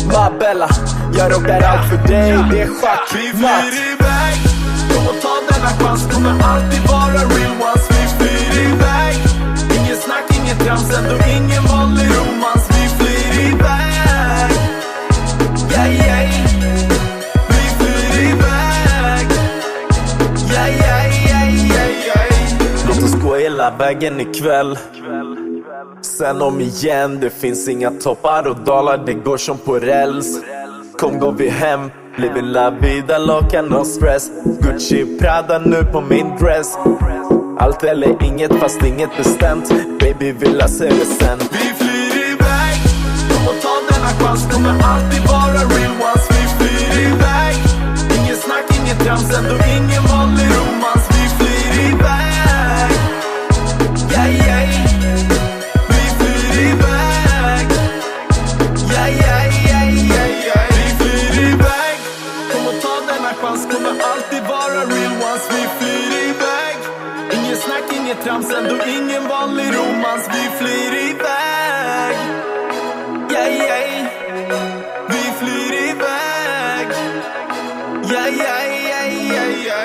My Bella, jag rockar allt för dig. Det är schack, vi flyr iväg. Kom och ta denna chans, kommer alltid vara real ones. Vi flyr iväg. Ingen snack, ingen trams, ändå ingen vanlig romans. Vi flyr iväg. Yeah, yeah. Vi flyr iväg. Yeah, yeah, yeah, yeah, yeah. Låt oss gå hela vägen ikväll. Sen om igen, det finns inga toppar och dalar, det går som på räls. Kom går vi hem, living la vida loca, no stress. Gucci Prada nu på min dress. Allt eller inget fast inget bestämt. Baby vi löser det sen. Vi flyr iväg. Kom och ta denna chans, kommer alltid vara real ones. Vi flyr iväg. Ingen snack, ingen trams, ändå ingen vanlig romans. Vi flyr iväg. Yeah, yeah. Vi flyr iväg. Yeah, yeah, yeah, yeah, yeah. Vi flyr iväg. Kom och ta denna chans, kommer alltid vara real ones. Vi flyr iväg. Ingen snack, ingen trams, ändå ingen vanlig romans. Vi flyr iväg. Yeah, yeah. Vi flyr iväg. Yeah, yeah, yeah, yeah, yeah.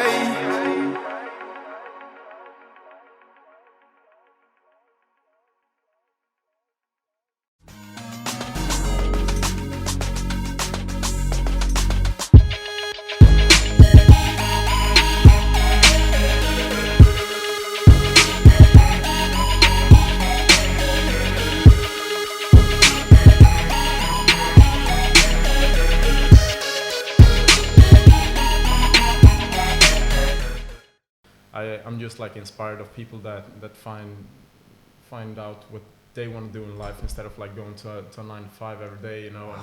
I'm just like inspired of people that find out what they want to do in life instead of like going to a 9 to 5 every day, you know. And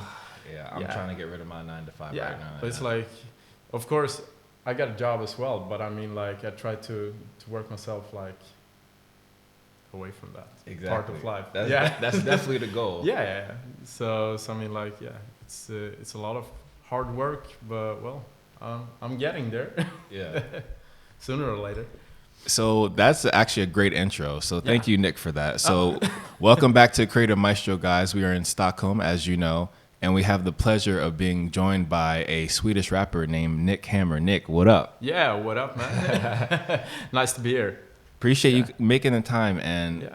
yeah, I'm trying to get rid of my 9 to 5 yeah, right now. but it's like, of course, I got a job as well, but I mean, like, I try to work myself like away from that part of life. That's definitely the goal. Yeah. So I mean, like, yeah, it's a lot of hard work, but well, I'm getting there. Yeah. Sooner or later. So that's actually a great intro. So thank you, Nick, for that. So welcome back to Creative Maestro, guys. We are in Stockholm, as you know, and we have the pleasure of being joined by a Swedish rapper named Nick Hammer. Nick, what up? Yeah, what up, man? Nice to be here. Appreciate you making the time. And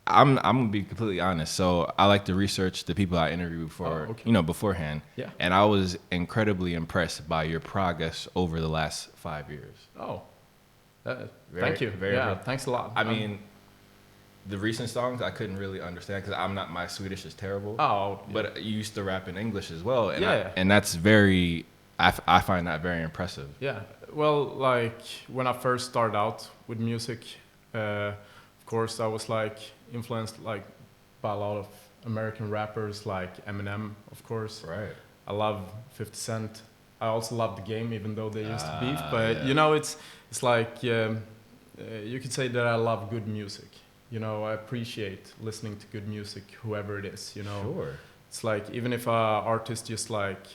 I'm gonna be completely honest. So I like to research the people I interview for, beforehand. Yeah. And I was incredibly impressed by your progress over the last 5 years. Oh. Thank you. Thanks a lot. I mean, the recent songs I couldn't really understand because my Swedish is terrible. Oh, but you used to rap in English as well, and and that's I find that very impressive. Yeah. Well, like when I first started out with music, of course I was like influenced like by a lot of American rappers like Eminem, of course. Right. I love 50 Cent. I also love the game, even though they used to beef. But you know, it's like you could say that I love good music. You know, I appreciate listening to good music, whoever it is. You know, sure. It's like even if an artist just like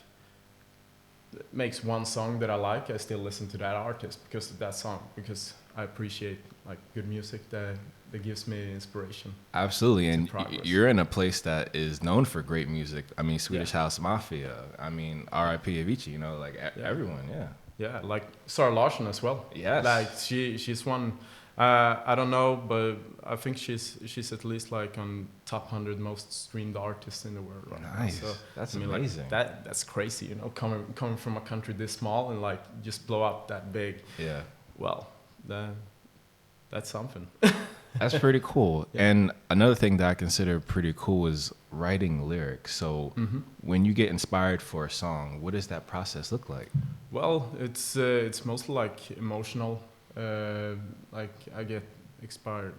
makes one song that I like, I still listen to that artist because of that song, because I appreciate like good music that gives me inspiration. Absolutely, and you're in a place that is known for great music. I mean, Swedish House Mafia. I mean, R.I.P. Avicii. You know, like everyone. Yeah, like Sarah Larsson as well. Yes. Like she's one. I don't know, but I think she's at least like on top 100 most streamed artists in the world right now. Nice. So, that's amazing. Like, that's crazy, you know, coming from a country this small and like just blow up that big. Yeah. Well, that's something. That's pretty cool. Yeah. And another thing that I consider pretty cool is writing lyrics. So when you get inspired for a song, what does that process look like? Well, it's mostly like emotional. Like I get inspired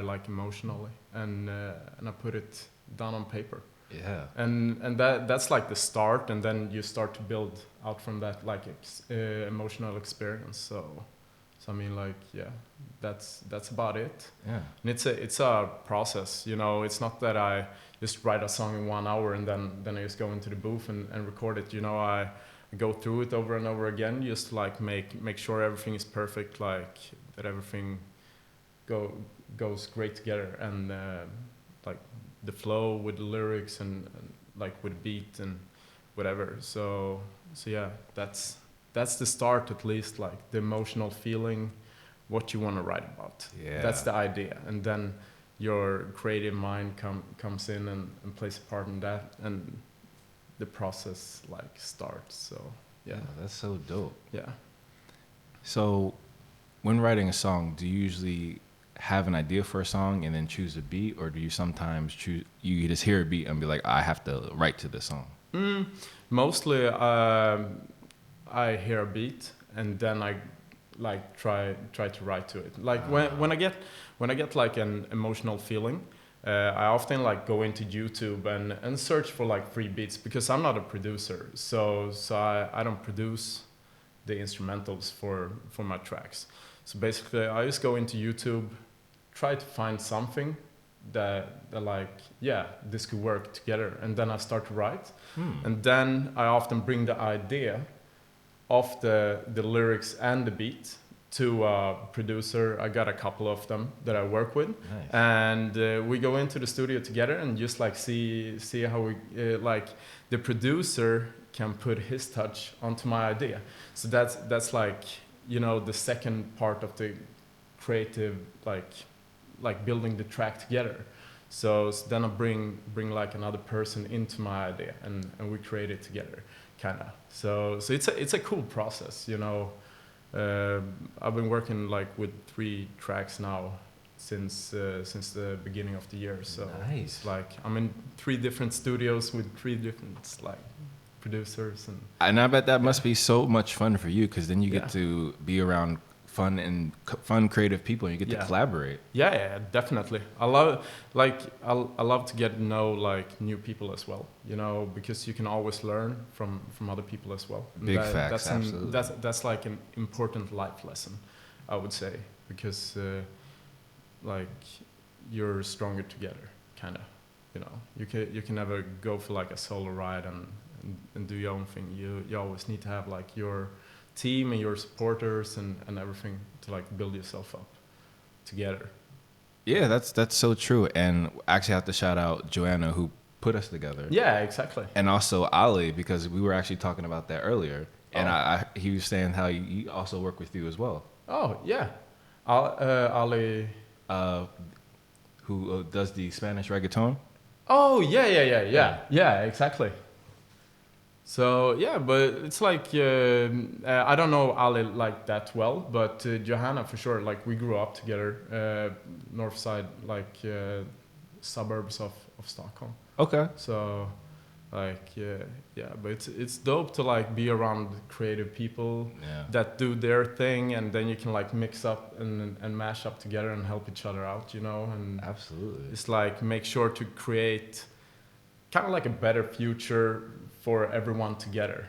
like emotionally, and I put it down on paper. Yeah. And that's like the start, and then you start to build out from that like emotional experience. So I mean, like, yeah, that's about it. Yeah. And it's a process, you know. It's not that I just write a song in 1 hour and then I just go into the booth and record it. You know, I go through it over and over again, just like make sure everything is perfect, like that everything goes great together, and like the flow with the lyrics and like with beat and whatever. So yeah, that's the start, at least, like the emotional feeling, what you want to write about. Yeah. That's the idea, and then your creative mind comes in and plays a part in that, and the process like starts. So yeah, that's so dope. yeah. So when writing a song, do you usually have an idea for a song and then choose a beat, or do you sometimes you just hear a beat and be like, I have to write to this song? Mostly I hear a beat and then I like try to write to it. Like when I get like an emotional feeling, I often like go into YouTube and search for like free beats, because I'm not a producer, so I don't produce the instrumentals for my tracks. So basically I just go into YouTube, try to find something that like, yeah, this could work together, and then I start to write. And then I often bring the idea of the lyrics and the beat to a producer. I got a couple of them that I work with. Nice. And we go into the studio together and just like see how we like the producer can put his touch onto my idea. So that's like, you know, the second part of the creative, like building the track together. So then I bring like another person into my idea, and we create it together, kind of. So it's a cool process, you know. I've been working like with 3 tracks now since the beginning of the year. So nice. It's like I'm in 3 different studios with 3 different like producers, and I bet that must be so much fun for you, because then you get to be around fun creative people, and you get to collaborate. Yeah, definitely. I love to get to know like new people as well, you know, because you can always learn from other people as well. Big facts, absolutely. That's like an important life lesson, I would say, because like you're stronger together, kind of, you know. You can never go for like a solo ride and do your own thing. You always need to have like your team and your supporters and everything to like build yourself up together. Yeah, that's so true. And I actually have to shout out Joanna, who put us together. Yeah, exactly. And also Ali, because we were actually talking about that earlier. And he was saying how he also worked with you as well. Oh yeah, Ali, who does the Spanish reggaeton. Oh yeah, exactly. So yeah, but it's like I don't know Ali like that well, but Johanna for sure. Like we grew up together, north side, like suburbs of Stockholm. Okay. So like yeah, but it's dope to like be around creative people that do their thing, and then you can like mix up and mash up together and help each other out, you know. And absolutely, it's like make sure to create kind of like a better future for everyone together,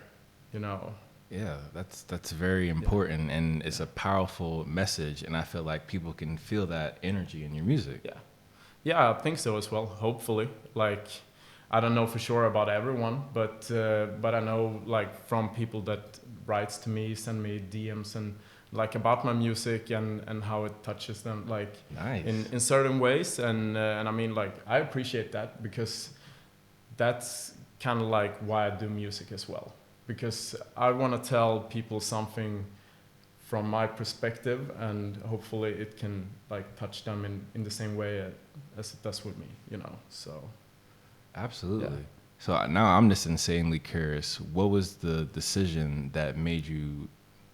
you know. Yeah, that's very important, and it's a powerful message, and I feel like people can feel that energy in your music. Yeah, I think so as well. Hopefully, like I don't know for sure about everyone, but I know like from people that writes to me, send me DMs and like about my music and how it touches them, like nice. in certain ways, and I mean like I appreciate that, because that's kind of like why I do music as well, because I want to tell people something from my perspective, and hopefully it can like touch them in the same way as it does with me, you know. So absolutely. Yeah. So now I'm just insanely curious, what was the decision that made you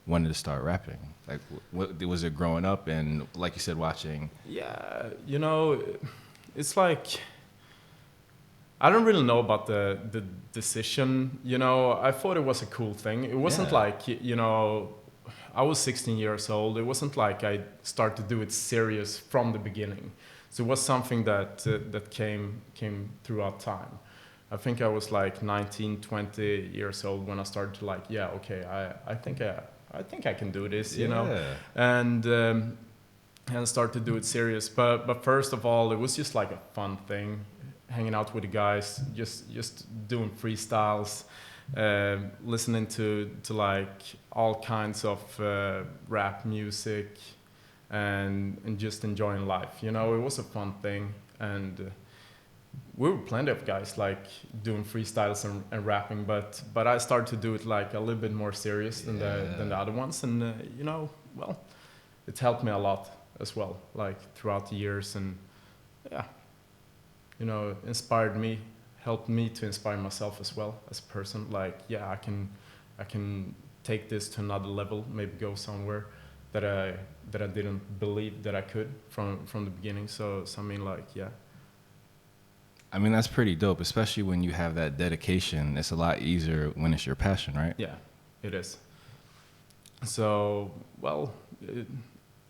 wanted to start rapping? Like what was it growing up, and like you said, watching? Yeah, you know, it's like I don't really know about the decision, you know. I thought it was a cool thing. It wasn't like, you know, I was 16 years old. It wasn't like I started to do it serious from the beginning. So it was something that came throughout time. I think I was like 19, 20 years old when I started to like, yeah, okay, I think I can do this, you know, and start to do it serious. But first of all, it was just like a fun thing, hanging out with the guys, just doing freestyles, listening to like all kinds of rap music, and just enjoying life. You know, it was a fun thing. And we were plenty of guys like doing freestyles and rapping, but I started to do it like a little bit more serious than the other ones, and you know, well, it helped me a lot as well, like throughout the years, and yeah, you know, helped me to inspire myself as well as a person. Like, yeah, I can take this to another level, maybe go somewhere that I didn't believe that I could from the beginning. So I mean, like, yeah. I mean, that's pretty dope, especially when you have that dedication. It's a lot easier when it's your passion, right? Yeah, it is. So, well,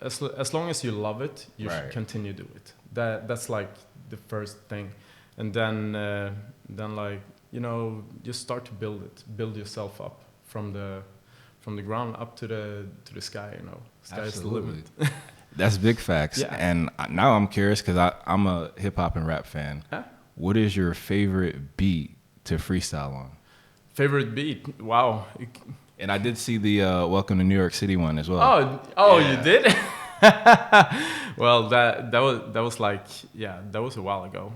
as long as you love it, you should continue to do it. That's like the first thing, and then like, you know, just start to build yourself up from the ground up to the sky. You know, sky is the limit. That's big facts. Yeah. And now I'm curious because I'm a hip hop and rap fan. Huh? What is your favorite beat to freestyle on? Favorite beat? Wow. And I did see the Welcome to New York City one as well. Oh, yeah. You did? Well, that was like, yeah, that was a while ago.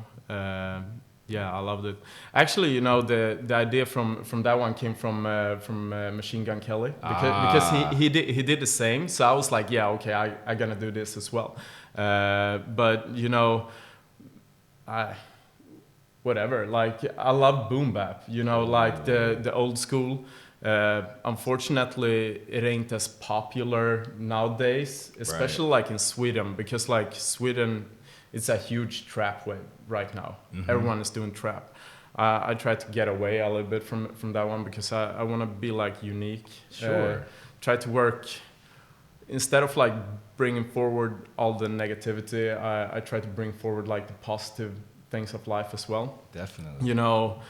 Yeah, I loved it. Actually, you know, the idea from that one came from Machine Gun Kelly because he did the same. So I was like, yeah, okay, I gonna do this as well. But you know, whatever. Like, I love boom bap. You know, like the old school. Unfortunately, it ain't as popular nowadays, especially like in Sweden, because like Sweden, it's a huge trap wave right now. Mm-hmm. Everyone is doing trap. I try to get away a little bit from that one because I want to be like unique. Sure. Try to work, instead of like bringing forward all the negativity, I try to bring forward like the positive things of life as well. Definitely. You know,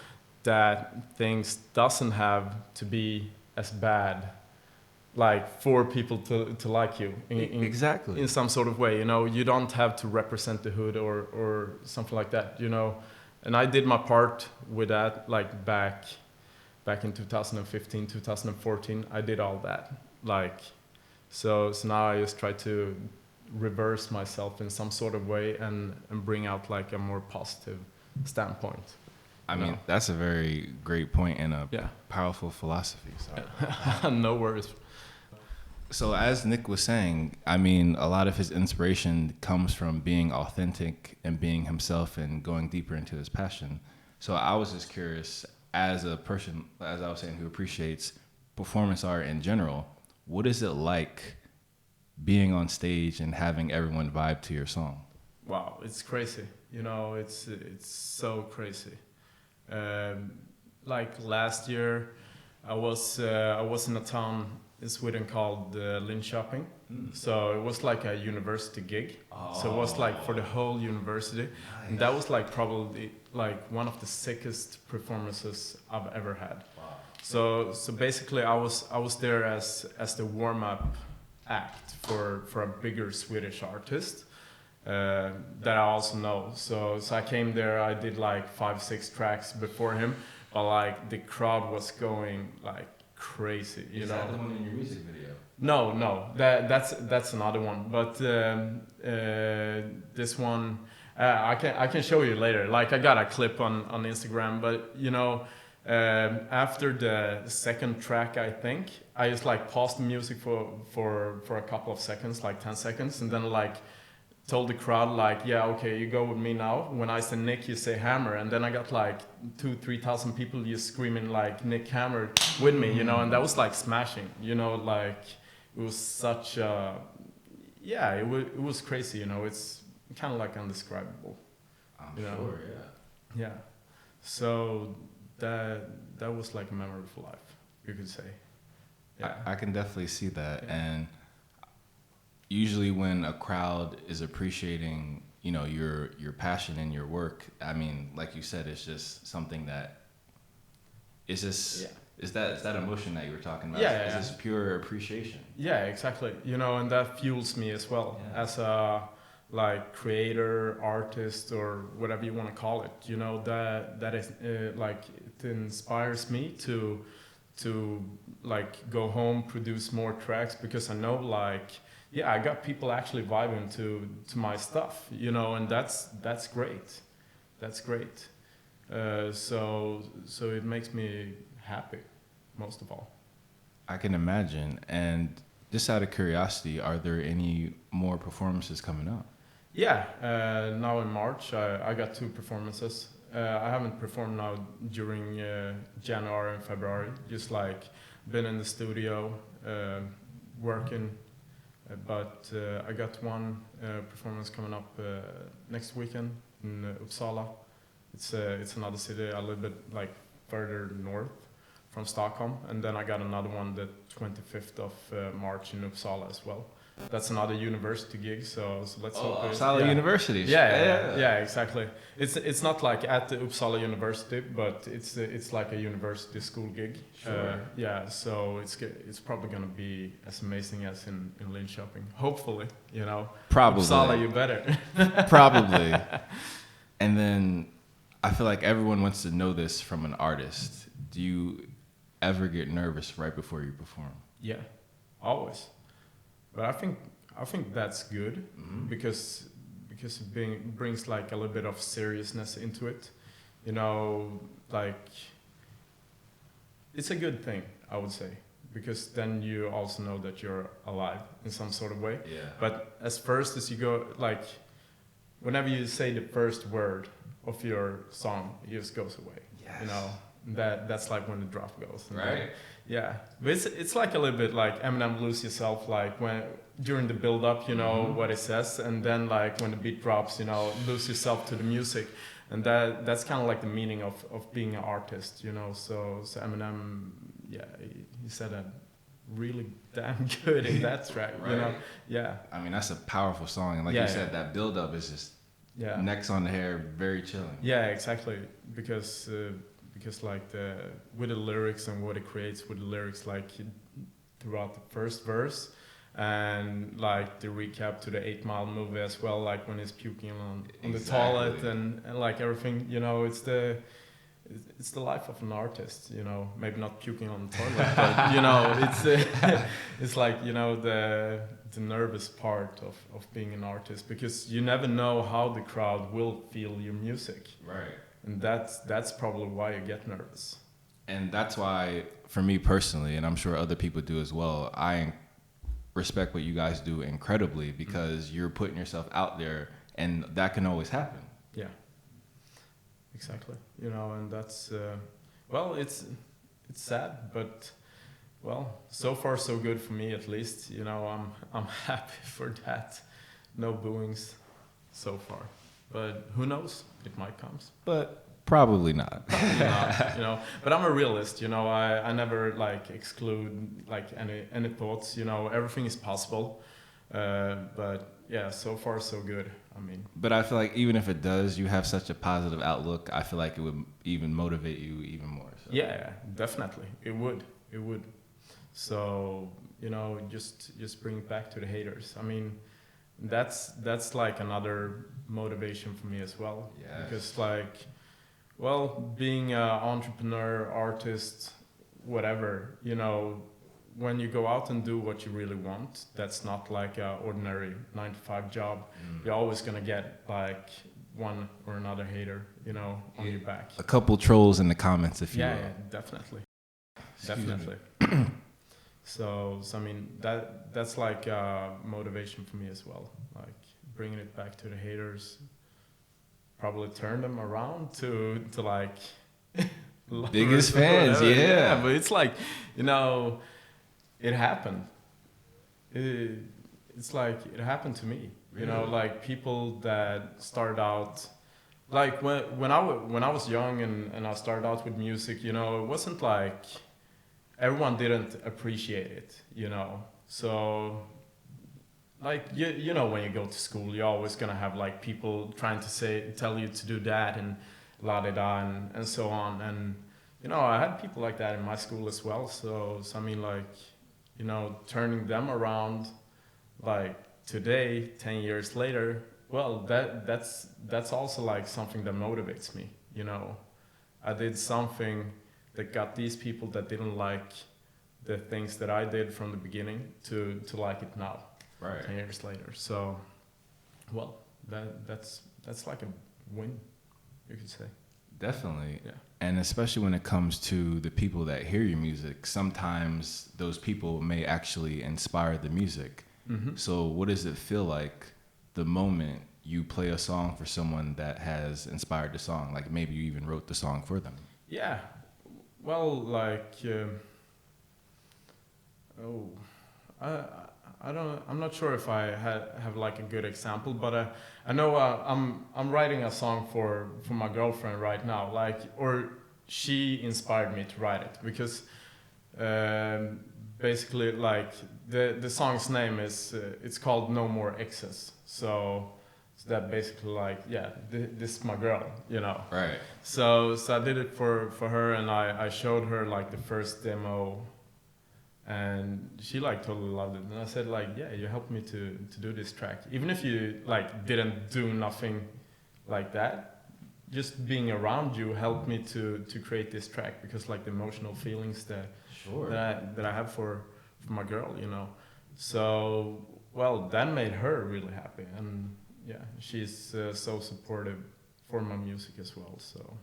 that things doesn't have to be as bad, like for people to like you exactly in some sort of way. You know, you don't have to represent the hood or something like that, you know. And I did my part with that, like back in 2015, 2014. I did all that, like, so now I just try to reverse myself in some sort of way and bring out like a more positive standpoint. I mean, that's a very great point and a powerful philosophy. So. No worries. So as Nick was saying, I mean, a lot of his inspiration comes from being authentic and being himself and going deeper into his passion. So I was just curious, as a person, as I was saying, who appreciates performance art in general, what is it like being on stage and having everyone vibe to your song? Wow, it's crazy. You know, it's so crazy. Like last year, I was in a town in Sweden called Linköping. So it was like a university gig. So it was like for the whole university. Nice. And that was like probably like one of the sickest performances I've ever had. Wow. So basically I was there as the warm-up act for a bigger Swedish artist that I also know. So I came there, I did like 5-6 tracks before him, but like the crowd was going like crazy, you know. Is that the one in your music video? No, that's another one. But this one, I can show you later. Like I got a clip on Instagram, but you know, after the second track, I think I just like paused the music for a couple of seconds, like 10 seconds, and then like told the crowd like, yeah, okay, you go with me now. When I say Nick, you say Hammer. And then I got like 2,000-3,000 people just screaming like Nick Hammer with me, you know, and that was like smashing, you know, like it was such a, yeah, it was crazy, you know, it's kind of like indescribable. I'm you know? Sure, yeah. Yeah. So that was like a memory for life, you could say. Yeah. I can definitely see that. Yeah. And usually when a crowd is appreciating, you know, your passion and your work, I mean, like you said, it's just something that is just, is that emotion that you were talking about? Yeah. It's just pure appreciation. Yeah, exactly. You know, and that fuels me as well as a like creator, artist, or whatever you want to call it. You know, that is like it inspires me to like go home, produce more tracks, because I know like, yeah, I got people actually vibing to my stuff, you know, and that's great. That's great. So it makes me happy, most of all. I can imagine. And just out of curiosity, are there any more performances coming up? Yeah, now in March I got 2 performances. I haven't performed now during January and February, just like been in the studio working, but I got 1 performance coming up next weekend in Uppsala. It's another city a little bit like further north from Stockholm, and then I got another one the 25th of March in Uppsala as well. That's another university gig, so let's hope. Uppsala University. Yeah, exactly. It's not like at the Uppsala University, but it's like a university school gig. Sure. Yeah, so it's probably gonna be as amazing as in Linköping. Hopefully, you know. Probably. Uppsala, you better. Probably. And then I feel like everyone wants to know this from an artist. Do you ever get nervous right before you perform? Yeah, always. But I think that's good, because it brings like a little bit of seriousness into it. You know, like it's a good thing, I would say, because then you also know that you're alive in some sort of way. Yeah. But as first as you go, like whenever you say the first word of your song, it just goes away. Yes. You know, that's like when the drop goes. And Right. Yeah, but it's like a little bit like Eminem Lose Yourself, like when during the build up, you know what it says, and then like when the beat drops, you know, lose yourself to the music, and that's kind of like the meaning of being an artist, you know. So Eminem, yeah, he said that really damn good in that track, Right. you know. Yeah. I mean, that's a powerful song, and like you said, that build up is just necks on the hair, very chilling. Yeah, exactly, because like with the lyrics and what it creates with the lyrics, like throughout the first verse, and like the recap to the 8 Mile movie as well, like when he's puking on the toilet and like everything, you know, it's the life of an artist, you know, maybe not puking on the toilet, but you know, it's like, you know, the nervous part of being an artist, because you never know how the crowd will feel your music. Right. And that's probably why you get nervous. And that's why, for me personally, and I'm sure other people do as well, I respect what you guys do incredibly, because you're putting yourself out there, and that can always happen. Yeah, exactly. You know, and that's well, it's sad, but well, so far so good for me at least. You know, I'm happy for that. No booings so far. But who knows? It might come. But probably not. Probably not, you know. But I'm a realist, you know. I never like exclude like any thoughts. You know, everything is possible. But yeah, so far so good. I mean. But I feel like even if it does, you have such a positive outlook. I feel like it would even motivate you even more. So. Yeah, definitely. It would. It would. So you know, just bring it back to the haters. I mean. That's like another motivation for me as well. Yes. Because like, well, being an entrepreneur, artist, whatever, you know, when you go out and do what you really want, that's not like an ordinary 9-to-5 job. You're always gonna get like one or another hater, you know, on your back. A couple trolls in the comments, if you will. Yeah, definitely. Definitely. So I mean that's like motivation for me as well. Like bringing it back to the haters, probably turn them around to like biggest fans, yeah. But it's like, you know, it happened. It's like it happened to me. You know, like people that started out, like when I was young and I started out with music, you know, it wasn't like. Everyone didn't appreciate it, you know. So, like you know, when you go to school, you're always gonna have like people trying to tell you to do that and la da da and so on. And you know, I had people like that in my school as well. So I mean, like, you know, turning them around, like today, 10 years later, well, that's also like something that motivates me. You know, I did something that got these people that didn't like the things that I did from the beginning to like it now, right? 10 years later. So, well, that's like a win, you could say. Definitely. Yeah. And especially when it comes to the people that hear your music, sometimes those people may actually inspire the music. Mm-hmm. So what does it feel like the moment you play a song for someone that has inspired the song? Like maybe you even wrote the song for them. Yeah. Well, like, I'm not sure if I have like a good example, but I know I'm writing a song for my girlfriend right now, like, or she inspired me to write it because basically like the song's name is it's called No More Excess, so that basically like this is my girl, you know. Right. So I did it for her, and I showed her like the first demo, and she like totally loved it. And I said like, yeah, you helped me to do this track, even if you like didn't do nothing like that. Just being around you helped me to create this track, because like the emotional feelings that I have for my girl, you know. So well, that made her really happy, and yeah, she's so supportive for my music as well. So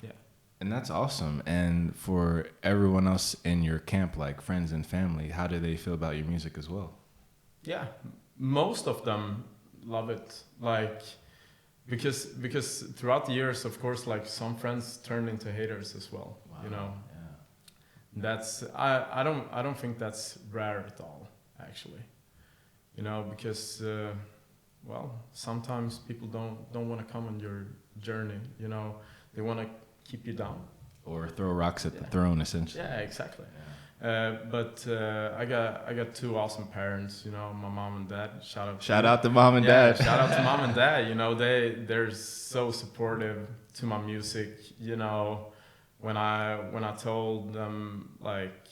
yeah. And that's awesome. And for everyone else in your camp, like friends and family, how do they feel about your music as well? Yeah, most of them love it. Like, because throughout the years, of course, like some friends turned into haters as well. Wow, you know, yeah. That's I don't think that's rare at all, actually. You know, because well, sometimes people don't want to come on your journey. You know, they want to keep you down or throw rocks at the throne, essentially. Yeah, exactly. But I got two awesome parents, you know, my mom and dad. Shout out to mom and dad. Shout out to mom and dad. You know, they're so supportive to my music. You know, when I told them like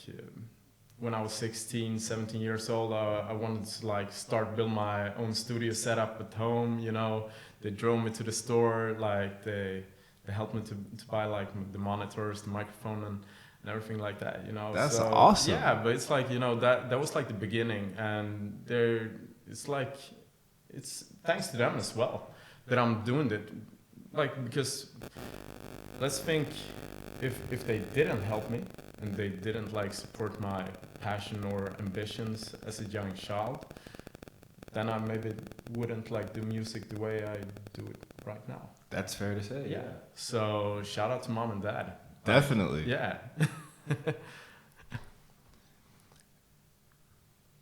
when I was 16, 17 years old, I wanted to like start build my own studio setup at home. You know, they drove me to the store, like they helped me to buy like the monitors, the microphone, and everything like that, you know. That's awesome. Yeah, but it's like, you know, that was like the beginning, and it's like, it's thanks to them as well that I'm doing it. Like, because let's think if they didn't help me and they didn't like support my passion or ambitions as a young child, then I maybe wouldn't like do music the way I do it right now. That's fair to say. Yeah. So shout out to mom and dad. Definitely. Yeah.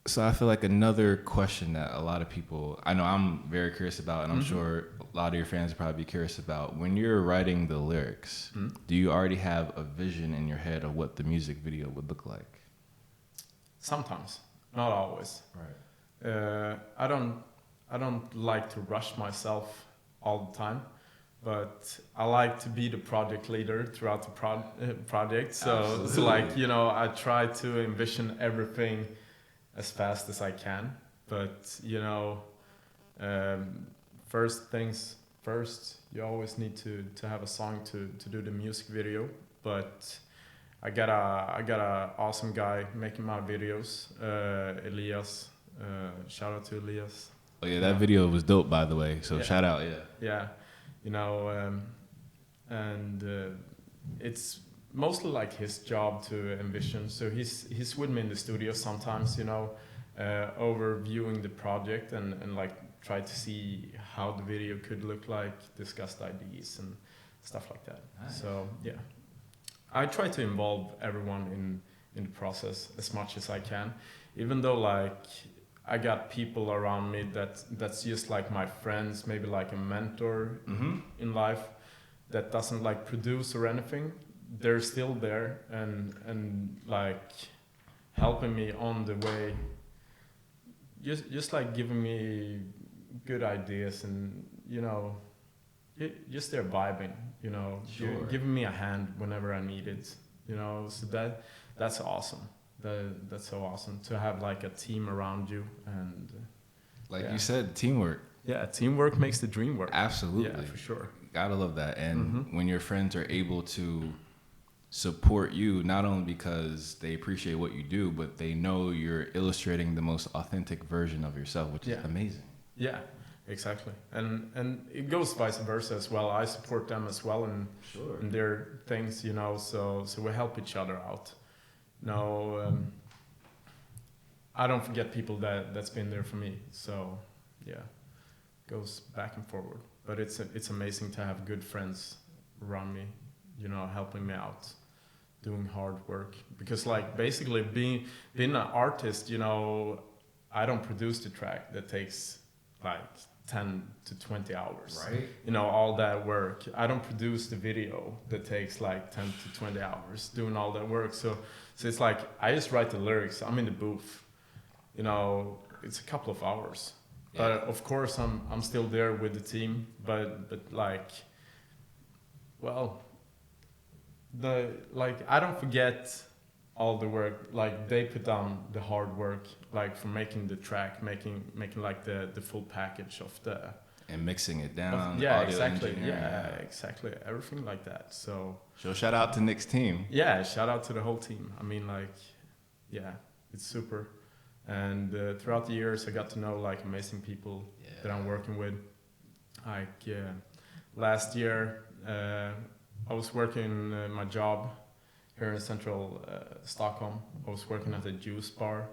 So I feel like another question that a lot of people, I know I'm very curious about, and I'm sure a lot of your fans will probably be curious about, when you're writing the lyrics, do you already have a vision in your head of what the music video would look like? Sometimes, not always. Right. I don't like to rush myself all the time, but I like to be the project leader throughout the project. So like, you know, I try to envision everything as fast as I can. But, you know, first things first, you always need to have a song to do the music video. But I got a awesome guy making my videos, Elias. Shout out to Elias. Oh yeah, that video was dope, by the way. So shout out, Yeah, you know, and it's mostly like his job to envision. So he's with me in the studio sometimes, you know, overviewing the project and like try to see how the video could look like, discuss the ideas and stuff like that. Nice. So yeah, I try to involve everyone in the process as much as I can, even though like I got people around me that's just like my friends, maybe like a mentor in life that doesn't like produce or anything. They're still there and like helping me on the way, just like giving me good ideas and, you know, just they're vibing, you know, giving me a hand whenever I need it, you know. So that's awesome. That's so awesome to have like a team around you, and like you said, teamwork. Yeah, teamwork makes the dream work. Absolutely. Yeah, for sure. Gotta love that. And when your friends are able to support you, not only because they appreciate what you do, but they know you're illustrating the most authentic version of yourself, which is amazing. Yeah, Exactly, and it goes vice versa as well. I support them as well in their things, you know. So we help each other out. No, I don't forget people that's been there for me. So yeah, goes back and forward. But it's amazing to have good friends around me, you know, helping me out, doing hard work. Because like basically being an artist, you know, I don't produce the track that takes like 10 to 20 hours. Right. You know, all that work. I don't produce the video that takes like 10 to 20 hours doing all that work. So it's like I just write the lyrics. I'm in the booth. You know, it's a couple of hours. Yeah. But of course I'm still there with the team, but like, well, I don't forget all the work, like they put down the hard work, like for making the track, making like the full package of the and mixing it down. yeah, audio exactly. engineering. Yeah, exactly. Everything like that. So Shout out to Nick's team. yeah, shout out to the whole team. I mean, like, yeah, it's super. And throughout the years, I got to know like amazing people that I'm working with. Like last year, I was working my job here in central Stockholm. I was working at a juice bar,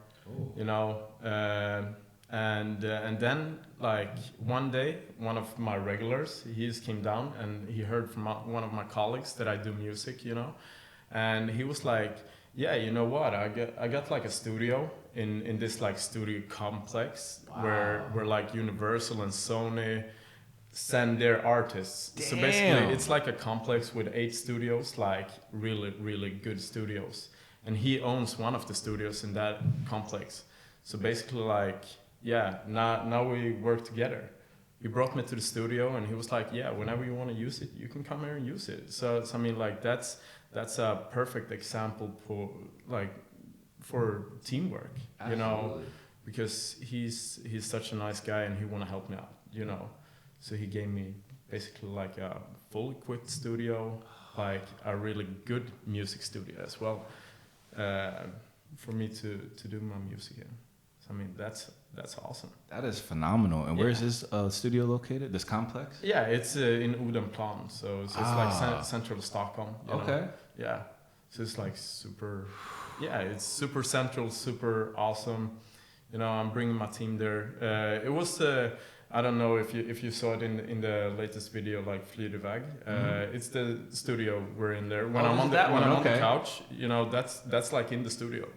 you know, and then like one day, one of my regulars, he just came down and he heard from one of my colleagues that I do music, you know, and he was like, yeah, you know what, I got like a studio in this like studio complex. Wow. where like Universal and Sony send their artists. Damn. So basically it's like a complex with 8 studios, like really, really good studios. And he owns one of the studios in that complex. So basically like, yeah, now we work together. He brought me to the studio and he was like, yeah, whenever you want to use it, you can come here and use it. So I mean like that's a perfect example for teamwork. Absolutely. You know, because he's such a nice guy and he want to help me out, you know. So he gave me basically like a full equipped studio, like a really good music studio as well, for me to do my music in. So I mean that's awesome. That is phenomenal. And where is this studio located? This complex? Yeah, it's in Odenplan, so it's like central Stockholm. You know? Yeah, so it's like super. Yeah, it's super central, super awesome. You know, I'm bringing my team there. It was. I don't know if you saw it in the latest video, like Flydeväg. It's the studio we're in there. When I'm on the couch, you know, that's like in the studio.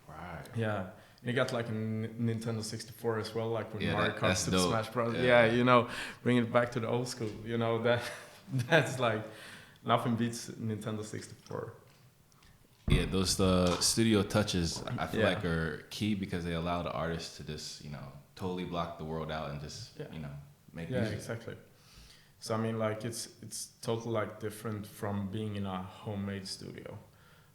Right. Yeah. You got like a Nintendo 64 as well, like with Mario Kart, Super Smash Bros. Yeah, you know, bring it back to the old school. You know, that's like nothing beats Nintendo 64. Yeah, those studio touches I feel like are key because they allow the artist to just, you know, totally block the world out and just you know make music. Exactly. So I mean like it's totally like different from being in a homemade studio.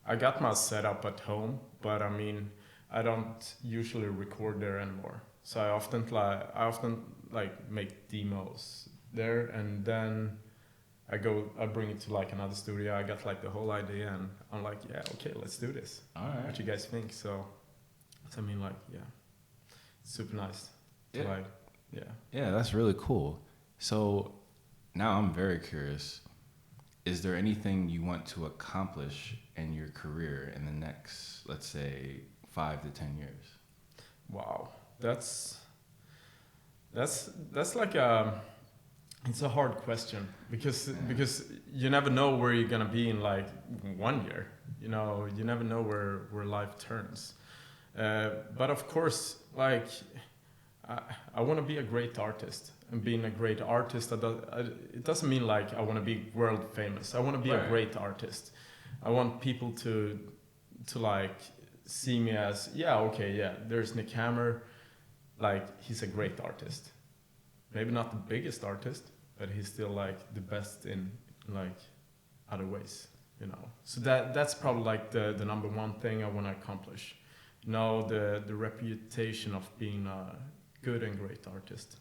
I got my setup at home, but I mean I don't usually record there anymore. So I often make demos there and then I bring it to like another studio. I got like the whole idea and I'm like, yeah, okay, let's do this. All right. What you guys think? So I mean like, yeah, it's super nice. Yeah, that's really cool. So now I'm very curious. Is there anything you want to accomplish in your career in the next, let's say, 5 to 10 years? Wow, that's like it's a hard question because you never know where you're gonna be in like 1 year. You know, you never know where life turns. But of course, like. I want to be a great artist, and being a great artist, it doesn't mean like I want to be world famous. I want to be a great artist. I want people to like see me as there's Nick Hammer, like he's a great artist. Maybe not the biggest artist, but he's still like the best in like other ways, you know. So that's probably like the number one thing I want to accomplish. You know, the reputation of being a good and great artist.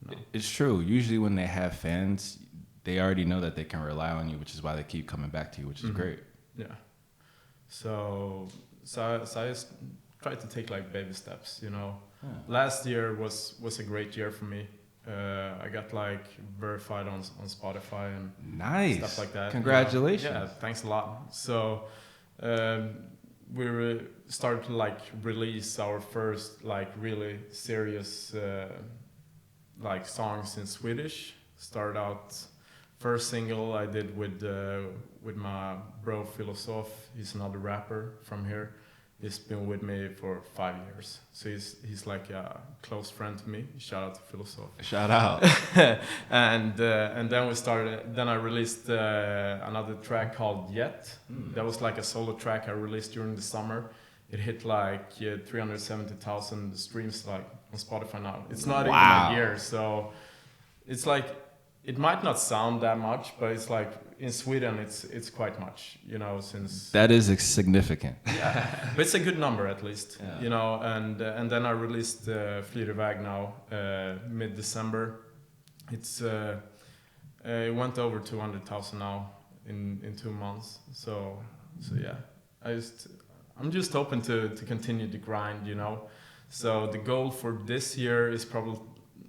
No. It's true. Usually when they have fans, they already know that they can rely on you, which is why they keep coming back to you, which is great. Yeah. So I just try to take like baby steps, you know. Last year was a great year for me. I got like verified on Spotify and Nice. stuff like that. Congratulations. You know? Yeah, thanks a lot. So we started to like release our first like really serious like songs in Swedish. Started out first single I did with my bro Philosoph. He's another rapper from here. He's been with me for 5 years, so he's like a close friend to me. Shout out to Philosoph. Shout out. And then we started. Then I released another track called Yet. That was like a solo track I released during the summer. It hit like 370,000 streams like on Spotify now. It's not even a year, so it's like it might not sound that much, but it's like in Sweden it's quite much, you know, since That is significant. yeah, but it's a good number at least, you know. And then I released Flyr iväg now mid-December. It's it went over 200,000 now in 2 months. So yeah, I'm just hoping to continue to grind, you know. So the goal for this year is probably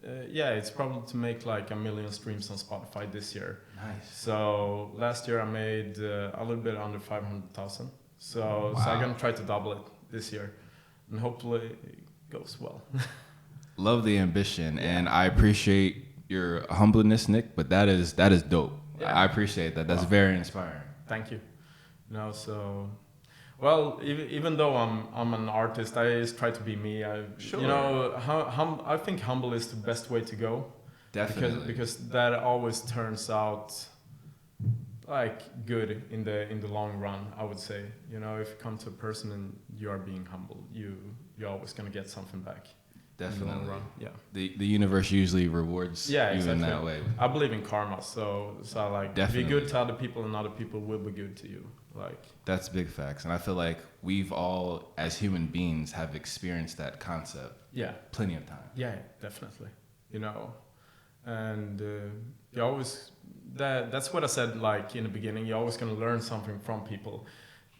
it's probably to make like 1 million streams on Spotify this year. Nice. So last year I made a little bit under 500,000. So I'm gonna try to double it this year, and hopefully it goes well. Love the ambition, and I appreciate your humbleness, Nick. But that is dope. Yeah. I appreciate that. That's very inspiring. Thank you. You know, so well, even though I'm an artist, I just try to be me. Sure. You know, I think humble is the best way to go. Definitely. Because that always turns out like good in the long run, I would say. You know, if you come to a person and you are being humble, you're always gonna get something back. Definitely. In the long run. Yeah. The universe usually rewards you exactly. in that way. I believe in karma, so I like Definitely. be good to other people, and other people will be good to you. Like That's big facts, and I feel like we've all, as human beings, have experienced that concept. Yeah. Plenty of times. Yeah, definitely. You know, and you always that's what I said like in the beginning. You're always gonna learn something from people.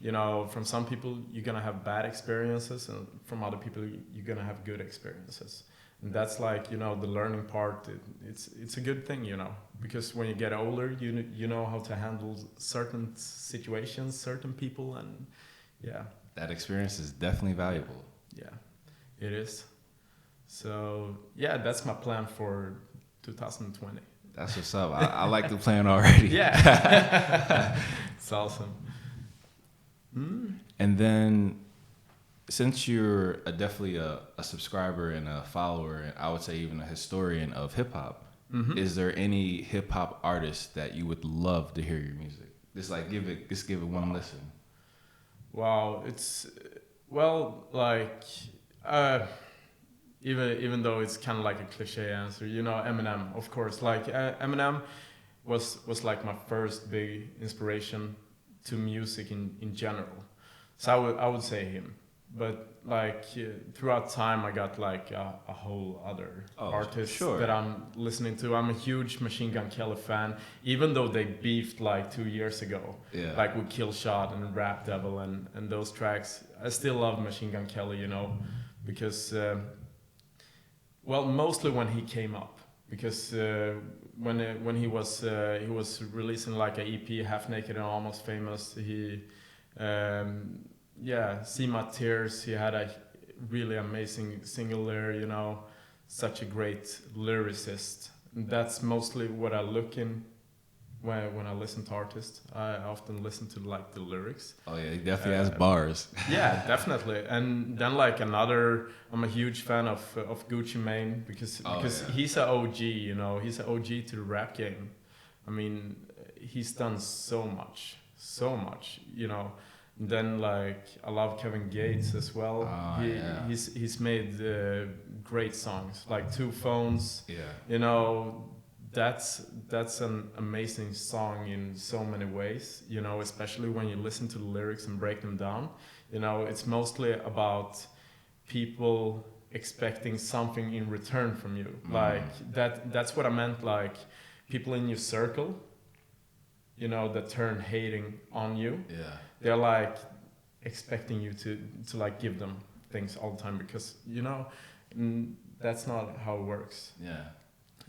You know, from some people you're gonna have bad experiences, and from other people you're gonna have good experiences. And that's like, you know, the learning part. It's a good thing, you know, because when you get older, you know how to handle certain situations, certain people, and yeah. That experience is definitely valuable. Yeah, it is. So yeah, that's my plan for 2020. That's what's up. I like the plan already. Yeah, it's awesome. And then, since you're definitely a subscriber and a follower, and I would say even a historian of hip hop, is there any hip hop artist that you would love to hear your music? Just give it one listen. Wow, it's like even though it's kind of like a cliche answer, you know, Eminem, of course. Like Eminem was like my first big inspiration to music in general. So I would say him. But like throughout time, I got like a whole other artist that I'm listening to. I'm a huge Machine Gun Kelly fan, even though they beefed like 2 years ago, like with Kill Shot and Rap Devil and those tracks. I still love Machine Gun Kelly, you know, because mostly when he came up, because when he was releasing like an EP, Half Naked and Almost Famous, he See My Tears, he had a really amazing single there, you know, such a great lyricist. And that's mostly what I look in when I listen to artists. I often listen to like the lyrics. Oh yeah, he definitely has bars. Yeah, definitely. And then like I'm a huge fan of Gucci Mane because he's an OG, you know, he's an OG to the rap game. I mean, he's done so much, you know. And then like I love Kevin Gates as well. He's made great songs like Two Phones. Yeah. You know, that's an amazing song in so many ways. You know, especially when you listen to the lyrics and break them down. You know, it's mostly about people expecting something in return from you. Like that's what I meant. Like people in your circle, you know, that turn hating on you. Yeah. They're like expecting you to like give them things all the time because, you know, that's not how it works. Yeah.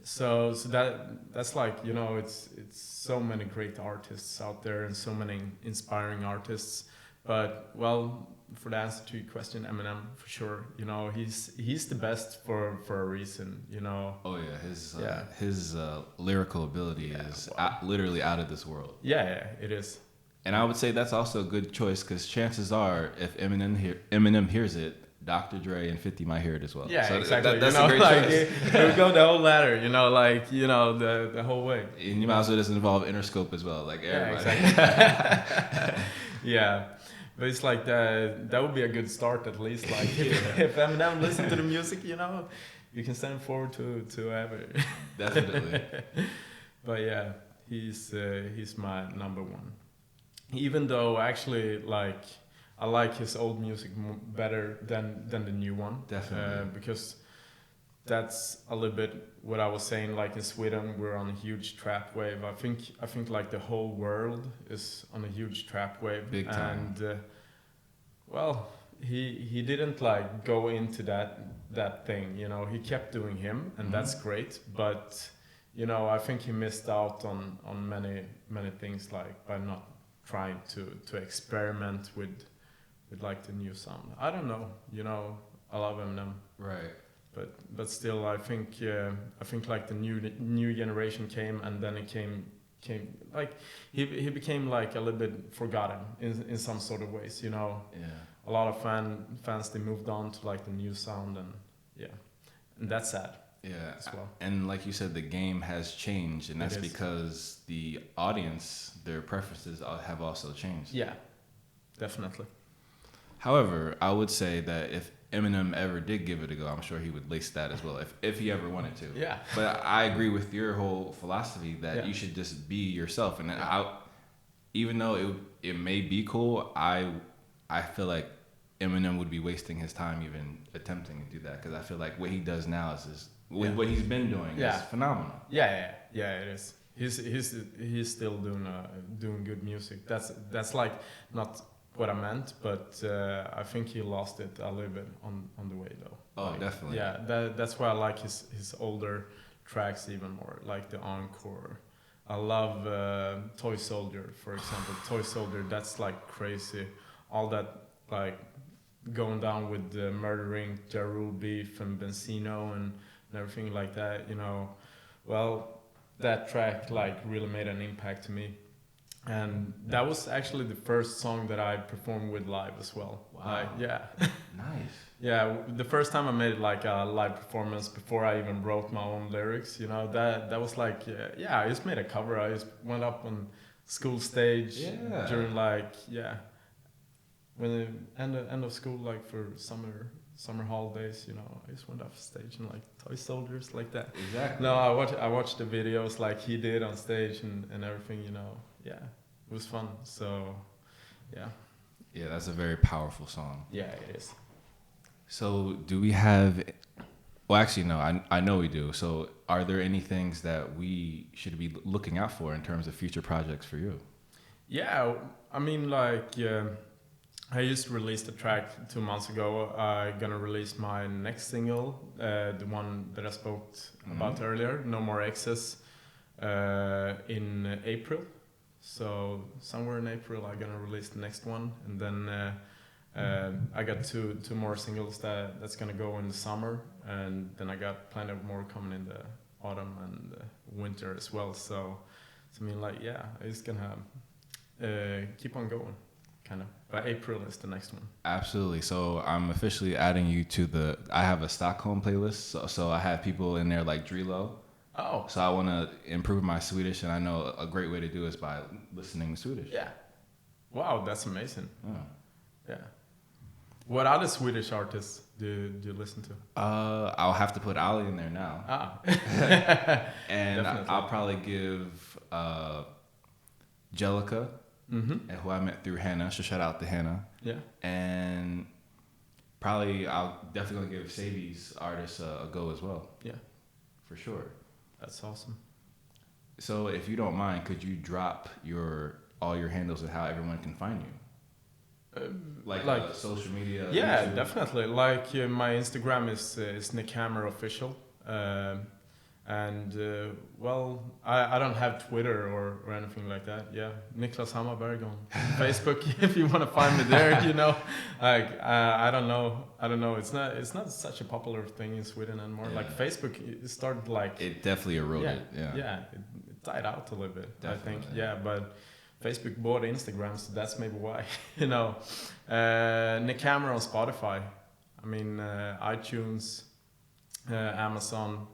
So that's like, you know, it's so many great artists out there and so many inspiring artists. But well, for the answer to your question, Eminem for sure. You know, he's the best for a reason. You know. Oh yeah, his lyrical ability is literally out of this world. Yeah, it is. And I would say that's also a good choice because chances are, if Eminem hears it, Dr. Dre and 50 might hear it as well. Yeah, so exactly. That's you know, a great like, choice. It would go the whole ladder. You know, like, you know, the whole way. And you might as well just involve Interscope as well, like everybody. Yeah, exactly. Yeah. But it's like that would be a good start at least. Like if Eminem listen to the music, you know, you can send him forward to ever. Definitely. But yeah, he's my number one. Even though actually like I like his old music better than the new one. Definitely. Because that's a little bit what I was saying. Like in Sweden, we're on a huge trap wave. I think like the whole world is on a huge trap wave. Big time. And well, he didn't like go into that thing. You know, he kept doing him, and that's great. But you know, I think he missed out on many things, like by not trying to experiment with like the new sound. I don't know. You know, I love Eminem. Right. But still, I think like the new generation came, and then it came like he became like a little bit forgotten in some sort of ways, you know. Yeah. A lot of fans they moved on to like the new sound, and and that's sad. Yeah. As well. And like you said, the game has changed, and that's It is. because the audience, their preferences have also changed. Yeah, definitely. However, I would say that if Eminem ever did give it a go, I'm sure he would lace that as well, if he ever wanted to. Yeah. But I agree with your whole philosophy that you should just be yourself. And even though it may be cool, I feel like Eminem would be wasting his time even attempting to do that, because I feel like what he does now is what he's been doing is phenomenal. Yeah, it is. He's still doing good music. That's like not what I meant, but I think he lost it a little bit on the way though. Oh, like, definitely. Yeah, that's why I like his older tracks even more, like the Encore. I love Toy Soldier, for example. Toy Soldier, that's like crazy. All that like going down with the murdering Ja Rule beef and Benzino and everything like that, you know. Well, that track like really made an impact to me. And that was actually the first song that I performed with live as well. Wow. Yeah. Nice. Yeah, the first time I made like a live performance before I even wrote my own lyrics, you know, that was like, I just made a cover. I just went up on school stage during like, when the end of school, like for summer holidays, you know, I just went off stage and like Toy Soldiers like that. Exactly. No, I watched the videos like he did on stage and everything, you know. Yeah, it was fun. So, yeah. Yeah, that's a very powerful song. Yeah, it is. So do we have, well, actually, no, I know we do. So are there any things that we should be looking out for in terms of future projects for you? Yeah, I mean, like, I just released a track 2 months ago. I'm gonna release my next single, the one that I spoke about earlier, No More Excess, in April. So somewhere in April, I'm gonna release the next one, and then I got two more singles that's gonna go in the summer, and then I got plenty of more coming in the autumn and winter as well. So I mean, like, it's gonna keep on going, kind of. But April is the next one. Absolutely. So I'm officially adding you to I have a Stockholm playlist. So I have people in there like Drilo. Oh. So I want to improve my Swedish, and I know a great way to do is by listening to Swedish. Yeah. Wow, that's amazing. Oh. Yeah. What other Swedish artists do you listen to? I'll have to put Ali in there now. And I'll probably give Jellica, and who I met through Hannah. So shout out to Hannah. Yeah. And probably I'll definitely give Sadie's artist a go as well. Yeah. For sure. That's awesome. So if you don't mind, could you drop all your handles and how everyone can find you? Like social media? Yeah, YouTube? Definitely. Like my Instagram is Nick Hammer Official. And well, I don't have Twitter or anything like that. Yeah, Niklas Hammarberg on Facebook if you want to find me there. You know, like I don't know. It's not such a popular thing in Sweden anymore. Yeah. Like Facebook, it started like it definitely eroded. Yeah, it died out a little bit. Definitely. I think. Yeah, but Facebook bought Instagram, so that's maybe why. You know, Nick Camera on Spotify. I mean, iTunes, Amazon.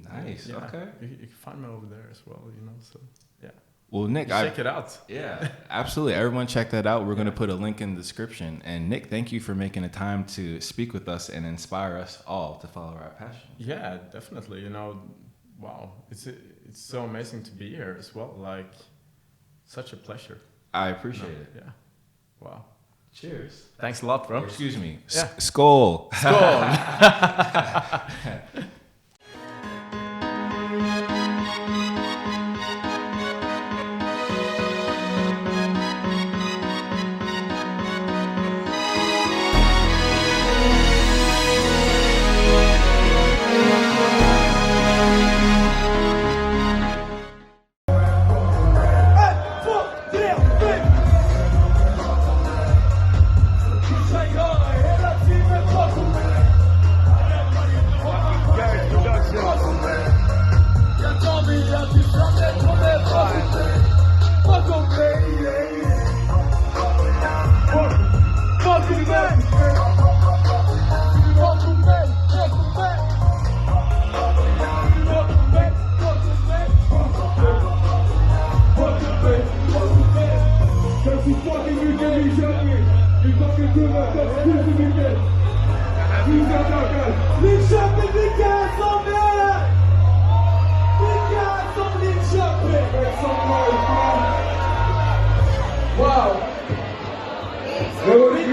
Nice. Yeah. Okay. You can find me over there as well, you know. So yeah. Well, Nick, check it out. Yeah, absolutely. Everyone, check that out. We're going to put a link in the description. And Nick, thank you for making the time to speak with us and inspire us all to follow our passion. Yeah, definitely. You know, wow, it's so amazing to be here as well. Like, such a pleasure. I appreciate it. Yeah. Wow. Cheers. Thanks a lot, bro. Or excuse me. Yeah. Skål. Skål. Wow!